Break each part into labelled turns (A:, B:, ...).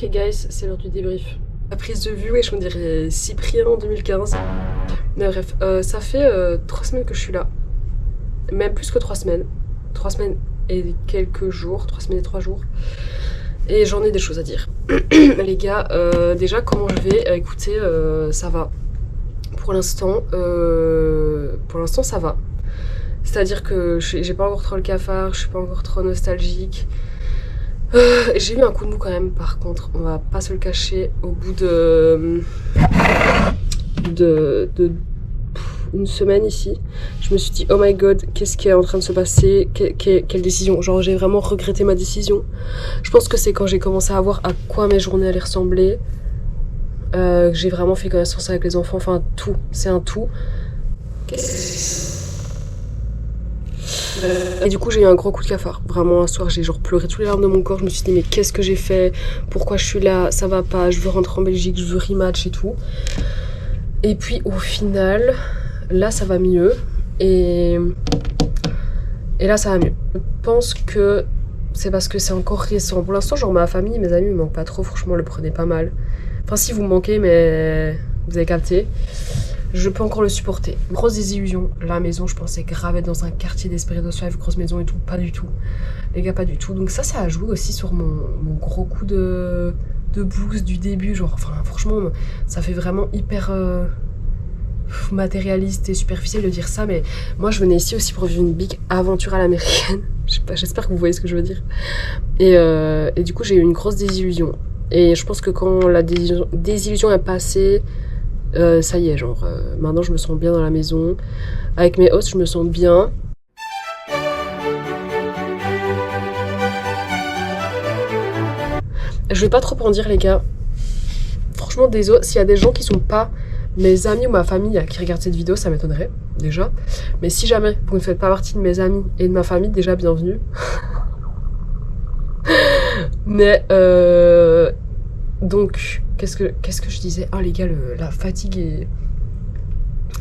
A: Ok guys, c'est l'heure du débrief. La prise de vue, ouais, je me dirais Cyprien en 2015. Mais bref, ça fait 3 semaines que je suis là. Même plus que 3 semaines. 3 semaines et quelques jours, 3 semaines et 3 jours. Et j'en ai des choses à dire. Les gars, déjà comment je vais, écoutez, ça va. Pour l'instant, ça va. C'est-à-dire que j'ai pas encore trop le cafard, je suis pas encore trop nostalgique. J'ai eu un coup de mou quand même, par contre, on va pas se le cacher, au bout de une semaine ici, je me suis dit oh my god, qu'est-ce qui est en train de se passer, quelle décision, genre j'ai vraiment regretté ma décision. Je pense que c'est quand j'ai commencé à voir à quoi mes journées allaient ressembler, que j'ai vraiment fait connaissance avec les enfants, enfin tout, c'est un tout. Et du coup j'ai eu un gros coup de cafard, vraiment un soir j'ai genre pleuré tous les larmes de mon corps, je me suis dit mais qu'est-ce que j'ai fait, pourquoi je suis là, ça va pas, je veux rentrer en Belgique, je veux rematch et tout. Et puis au final, là ça va mieux et là ça va mieux. Je pense que c'est parce que c'est encore récent. Pour l'instant genre ma famille, mes amis me manquent pas trop, franchement le prenez pas mal. Enfin si vous me manquez mais vous avez capté. Je peux encore le supporter. Grosse désillusion, la maison, je pensais grave être dans un quartier d'Esperidos 5, grosse maison et tout, pas du tout. Les gars, pas du tout. Donc ça a joué aussi sur mon gros coup de boost du début. Genre, enfin, franchement, ça fait vraiment hyper matérialiste et superficiel de dire ça, mais moi, je venais ici aussi pour vivre une big aventure à l'américaine. J'espère que vous voyez ce que je veux dire. Et du coup, j'ai eu une grosse désillusion. Et je pense que quand la désillusion est passée, ça y est, genre, maintenant je me sens bien dans la maison. Avec mes hosts, je me sens bien. Je vais pas trop en dire, les gars. Franchement, désolé, s'il y a des gens qui sont pas mes amis ou ma famille qui regardent cette vidéo, ça m'étonnerait, déjà. Mais si jamais vous ne faites pas partie de mes amis et de ma famille, déjà, bienvenue. Mais, donc, qu'est-ce que je disais? Ah les gars, la fatigue et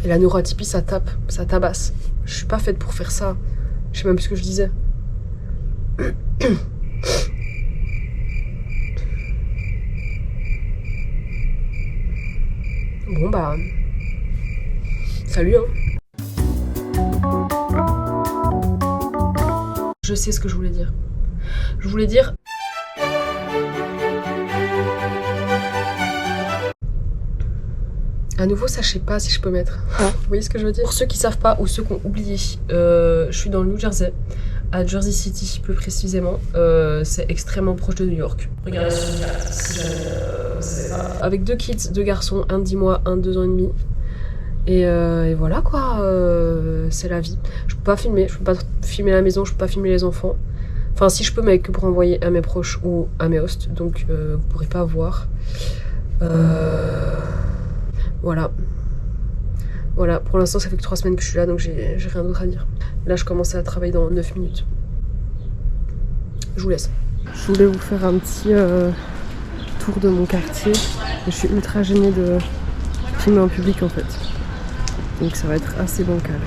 A: la neuroatypie, ça tabasse. Je suis pas faite pour faire ça. Je sais même plus ce que je disais. Bon bah, salut hein. Je sais ce que je voulais dire. Je voulais dire... À nouveau, ça je sais pas si je peux mettre. Vous voyez ce que je veux dire? Pour ceux qui savent pas ou ceux qui ont oublié, je suis dans le New Jersey, à Jersey City plus précisément. C'est extrêmement proche de New York. Regardez sur une carte si jamais vous savez pas. Avec 2 kids, 2 garçons, un de 10 mois, un de 2 ans et demi. Et voilà quoi, c'est la vie. Je peux pas filmer, je peux pas filmer la maison, je peux pas filmer les enfants. Enfin si je peux, mais que pour envoyer à mes proches ou à mes hosts, donc vous pourrez pas voir. Voilà. Voilà, pour l'instant ça fait que 3 semaines que je suis là, donc j'ai rien d'autre à dire. Là je commence à travailler dans 9 minutes. Je vous laisse. Je voulais vous faire un petit tour de mon quartier. Je suis ultra gênée de filmer en public en fait. Donc ça va être assez bancal.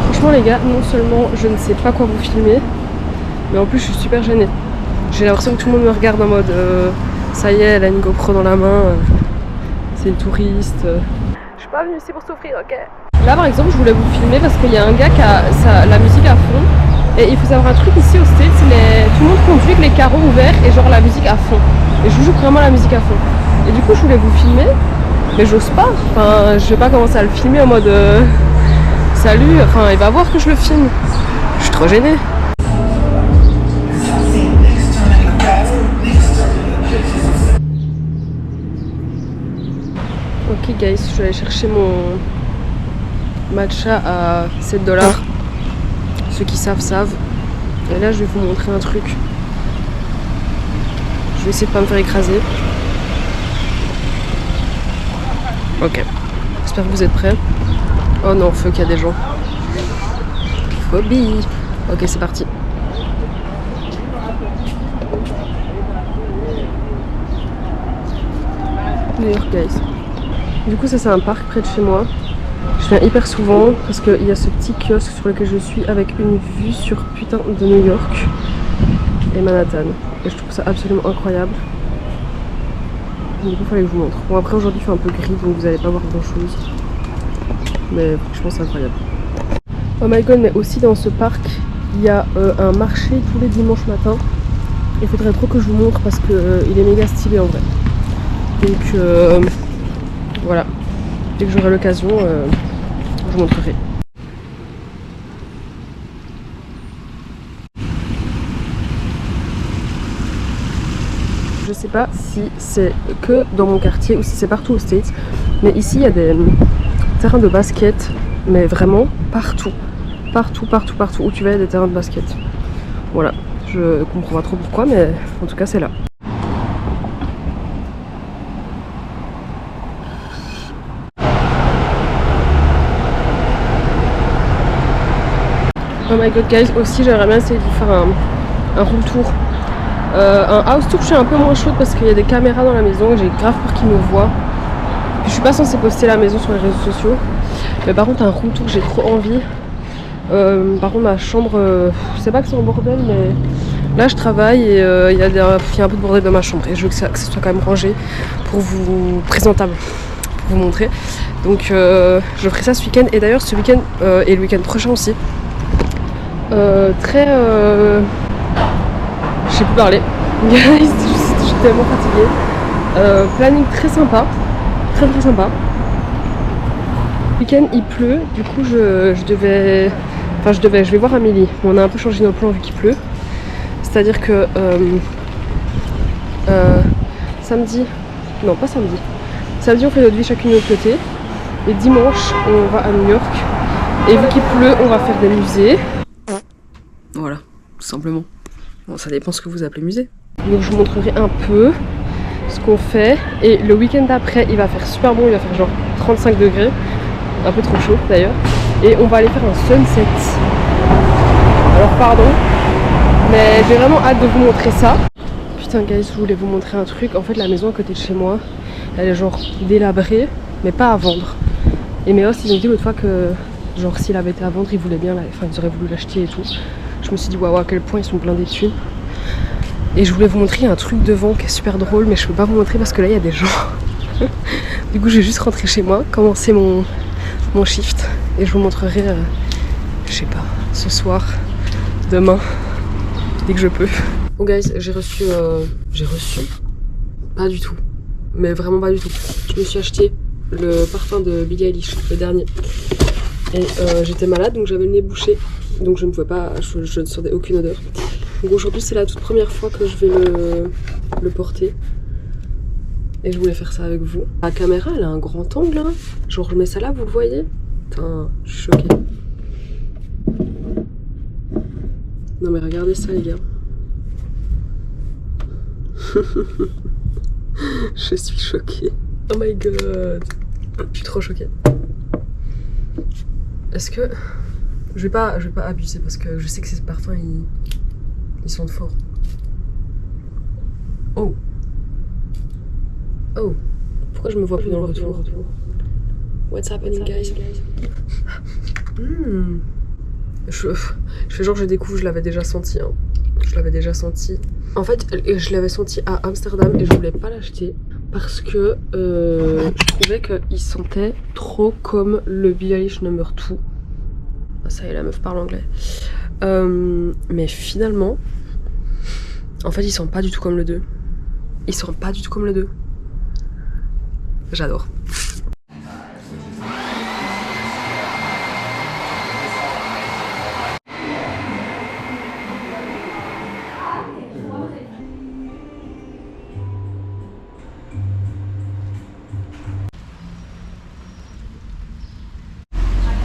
A: Franchement les gars, non seulement je ne sais pas quoi vous filmer, mais en plus je suis super gênée. J'ai l'impression que tout le monde me regarde en mode ça y est, elle a une GoPro dans la main, c'est une touriste. Je suis pas venue ici pour souffrir, ok. Là par exemple je voulais vous filmer parce qu'il y a un gars qui a la musique à fond. Et il faut savoir un truc ici aux States, tout le monde conduit avec les carreaux ouverts et genre la musique à fond. Et je joue vraiment la musique à fond. Et du coup je voulais vous filmer, mais j'ose pas. Enfin je vais pas commencer à le filmer en mode salut, enfin il va voir que je le filme. Je suis trop gênée. Ok guys, je vais aller chercher mon matcha à 7 $. Ceux qui savent. Et là je vais vous montrer un truc. Je vais essayer de pas me faire écraser. Ok. J'espère que vous êtes prêts. Oh non, fuck, il y a des gens. Phobie. Ok, c'est parti. New York, guys. Du coup, ça c'est un parc près de chez moi. Je viens hyper souvent parce qu'il y a ce petit kiosque sur lequel je suis avec une vue sur putain de New York et Manhattan. Et je trouve ça absolument incroyable. Du coup, il fallait que je vous montre. Bon, après aujourd'hui il fait un peu gris donc vous n'allez pas voir grand chose. Mais je pense que c'est incroyable. Oh my god, mais aussi dans ce parc, il y a un marché tous les dimanches matins. Il faudrait trop que je vous montre parce que il est méga stylé en vrai. Donc voilà. Dès que j'aurai l'occasion, je vous montrerai. Je sais pas si c'est que dans mon quartier ou si c'est partout aux States, mais ici il y a des terrains de basket, mais vraiment partout. Partout où tu vas, il y a des terrains de basket. Voilà, je comprends pas trop pourquoi, mais en tout cas c'est là. Oh my god guys, aussi j'aimerais bien essayer de faire un room tour. Un house tour je suis un peu moins chaude parce qu'il y a des caméras dans la maison et j'ai grave peur qu'ils me voient. Puis je suis pas censée poster la maison sur les réseaux sociaux. Mais par contre un room tour j'ai trop envie. Par contre ma chambre, je sais pas que c'est en bordel mais là je travaille et il y a un peu de bordel dans ma chambre et je veux que ce soit quand même rangé pour vous présentable, pour vous montrer. Donc je ferai ça ce week-end et d'ailleurs ce week-end et le week-end prochain aussi. Très je sais plus parler. Je suis tellement fatiguée. Planning très sympa. Très sympa. Le week-end il pleut, du coup je vais voir Amélie. On a un peu changé nos plans vu qu'il pleut. C'est-à-dire que samedi, non pas samedi. Samedi on fait notre vie chacune de notre côté. Et dimanche on va à New York. Et vu qu'il pleut, on va faire des musées. Voilà, tout simplement. Bon, ça dépend ce que vous appelez musée. Donc je vous montrerai un peu ce qu'on fait. Et le week-end d'après, il va faire super bon, il va faire genre 35 degrés. Un peu trop chaud d'ailleurs. Et on va aller faire un sunset. Alors pardon, mais j'ai vraiment hâte de vous montrer ça. Putain guys, je voulais vous montrer un truc. En fait la maison à côté de chez moi, elle est genre délabrée, mais pas à vendre. Et mes hosts ils ont dit l'autre fois que genre s'il avait été à vendre, ils voulaient bien, enfin ils auraient voulu l'acheter et tout. Je me suis dit waouh à quel point ils sont blindés de thunes. Et je voulais vous montrer un truc devant qui est super drôle, mais je peux pas vous montrer parce que là il y a des gens. Du coup je vais juste rentrer chez moi, commencer mon shift et je vous montrerai, je sais pas, ce soir, demain, dès que je peux. Bon guys, j'ai reçu, pas du tout, mais vraiment pas du tout. Je me suis acheté le parfum de Billie Eilish, le dernier. Et j'étais malade donc j'avais le nez bouché. Donc je ne pouvais pas, je ne sentais aucune odeur. Donc aujourd'hui c'est la toute première fois que je vais le porter. Et je voulais faire ça avec vous. La caméra elle a un grand angle hein. Genre je mets ça là, vous le voyez? Putain, je suis choquée. Non mais regardez ça les gars. Je suis choquée. Oh my god. Je suis trop choquée. Est-ce que... Je vais pas abuser parce que je sais que ces parfums ils sentent fort. Oh. Oh. Pourquoi je me vois plus dans le retour? What's happening guys? Je fais genre je découvre, je l'avais déjà senti hein. Je l'avais déjà senti. En fait je l'avais senti à Amsterdam et je voulais pas l'acheter parce que je trouvais qu'il sentait trop comme le Billie Eilish Number 2. Ça y est, la meuf parle anglais. Mais finalement, en fait, ils sont pas du tout comme le 2. Ils sont pas du tout comme le 2. J'adore.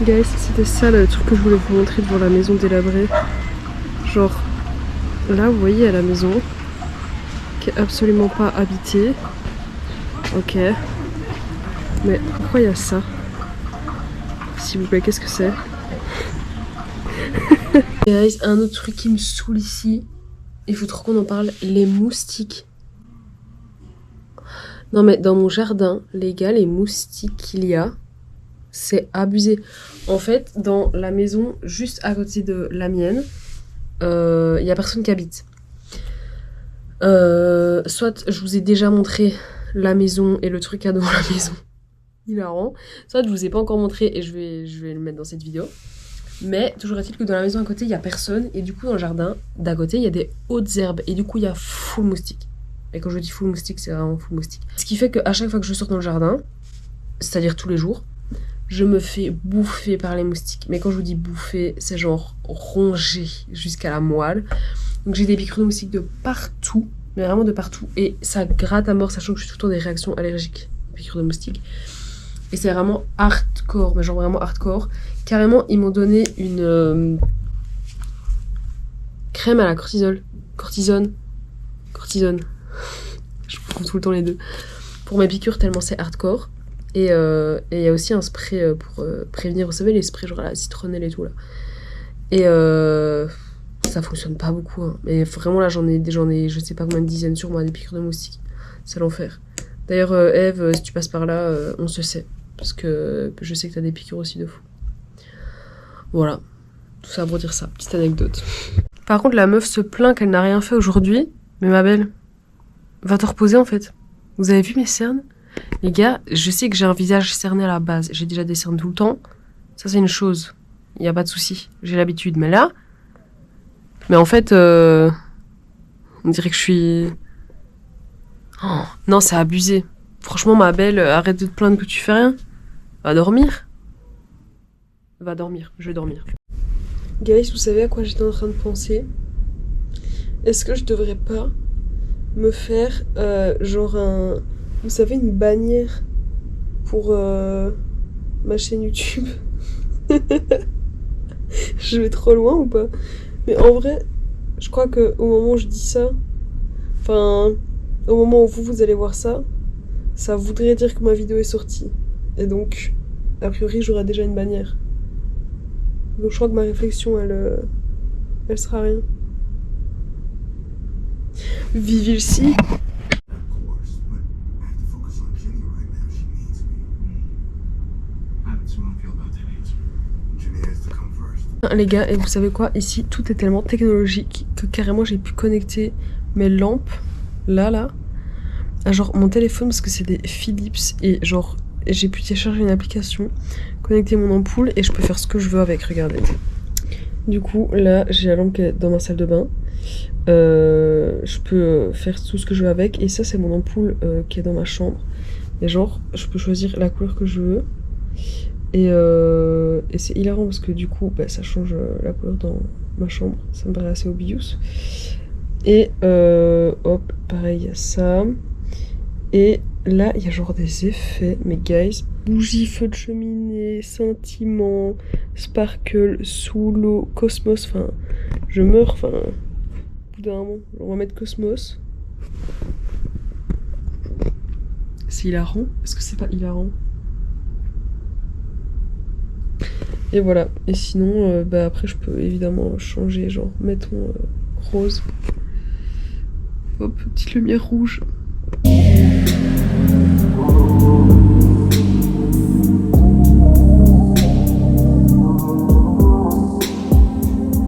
A: Guys, c'était ça le truc que je voulais vous montrer devant la maison délabrée. Genre, là vous voyez à la maison, qui est absolument pas habitée. Ok. Mais pourquoi il y a ça? S'il vous plaît, qu'est-ce que c'est? Guys, un autre truc qui me saoule ici, il faut trop qu'on en parle, les moustiques. Non mais dans mon jardin, les gars, les moustiques qu'il y a, c'est abusé. En fait, dans la maison juste à côté de la mienne, il y a personne qui habite. Soit je vous ai déjà montré la maison et le truc à devant la maison, hilarant. Soit je vous ai pas encore montré et je vais le mettre dans cette vidéo. Mais toujours est-il que dans la maison à côté, il y a personne. Et du coup, dans le jardin d'à côté, il y a des hautes herbes. Et du coup, il y a full moustique. Et quand je dis full moustique, c'est vraiment full moustique. Ce qui fait qu'à chaque fois que je sors dans le jardin, c'est-à-dire tous les jours, je me fais bouffer par les moustiques. Mais quand je vous dis bouffer, c'est genre ronger jusqu'à la moelle. Donc j'ai des piqûres de moustiques de partout, mais vraiment de partout. Et ça gratte à mort, sachant que j'ai tout le temps des réactions allergiques, piqûres de moustiques. Et c'est vraiment hardcore, mais genre vraiment hardcore. Carrément, ils m'ont donné une crème à la cortisone. Je prends tout le temps les deux. Pour mes piqûres, tellement c'est hardcore. Et il y a aussi un spray pour prévenir, vous savez, les sprays genre à la citronnelle et tout là. Et ça fonctionne pas beaucoup. Hein. Mais vraiment là, j'en ai je sais pas combien de dizaines sur moi, des piqûres de moustiques. C'est l'enfer. D'ailleurs, Eve, si tu passes par là, on se sait. Parce que je sais que t'as des piqûres aussi de fou. Voilà. Tout ça pour dire ça. Petite anecdote. Par contre, la meuf se plaint qu'elle n'a rien fait aujourd'hui. Mais ma belle, va te reposer en fait. Vous avez vu mes cernes? Les gars, je sais que j'ai un visage cerné à la base. J'ai déjà des cernes tout le temps. Ça, c'est une chose. Il n'y a pas de souci. J'ai l'habitude. Mais là... Mais en fait, on dirait que je suis... Oh, non, c'est abusé. Franchement, ma belle, arrête de te plaindre que tu fais rien. Va dormir. Va dormir. Je vais dormir. Guys, vous savez à quoi j'étais en train de penser? Est-ce que je devrais pas me faire genre un... Vous savez, une bannière pour ma chaîne YouTube? Je vais trop loin ou pas? Mais en vrai, je crois que au moment où je dis ça, enfin, au moment où vous allez voir ça, ça voudrait dire que ma vidéo est sortie. Et donc, a priori, j'aurai déjà une bannière. Donc je crois que ma réflexion, elle sera rien. Vivilsi. Les gars, et vous savez quoi? Ici, tout est tellement technologique que carrément j'ai pu connecter mes lampes, là, à genre mon téléphone parce que c'est des Philips et genre j'ai pu télécharger une application, connecter mon ampoule et je peux faire ce que je veux avec, regardez. Du coup, là, j'ai la lampe qui est dans ma salle de bain. Je peux faire tout ce que je veux avec et ça, c'est mon ampoule qui est dans ma chambre. Et genre, je peux choisir la couleur que je veux. Et c'est hilarant parce que du coup, bah, ça change la couleur dans ma chambre. Ça me paraît assez obvious. Et hop, pareil, il y a ça. Et là, il y a genre des effets. Mais guys, bougie, feu de cheminée, scintillement, sparkle, sous l'eau, cosmos. Enfin, je meurs. Enfin, au bout d'un moment, on va mettre cosmos. C'est hilarant? Est-ce que c'est pas hilarant? Et voilà, et sinon, bah après je peux évidemment changer, genre, mettons rose. Hop, petite lumière rouge.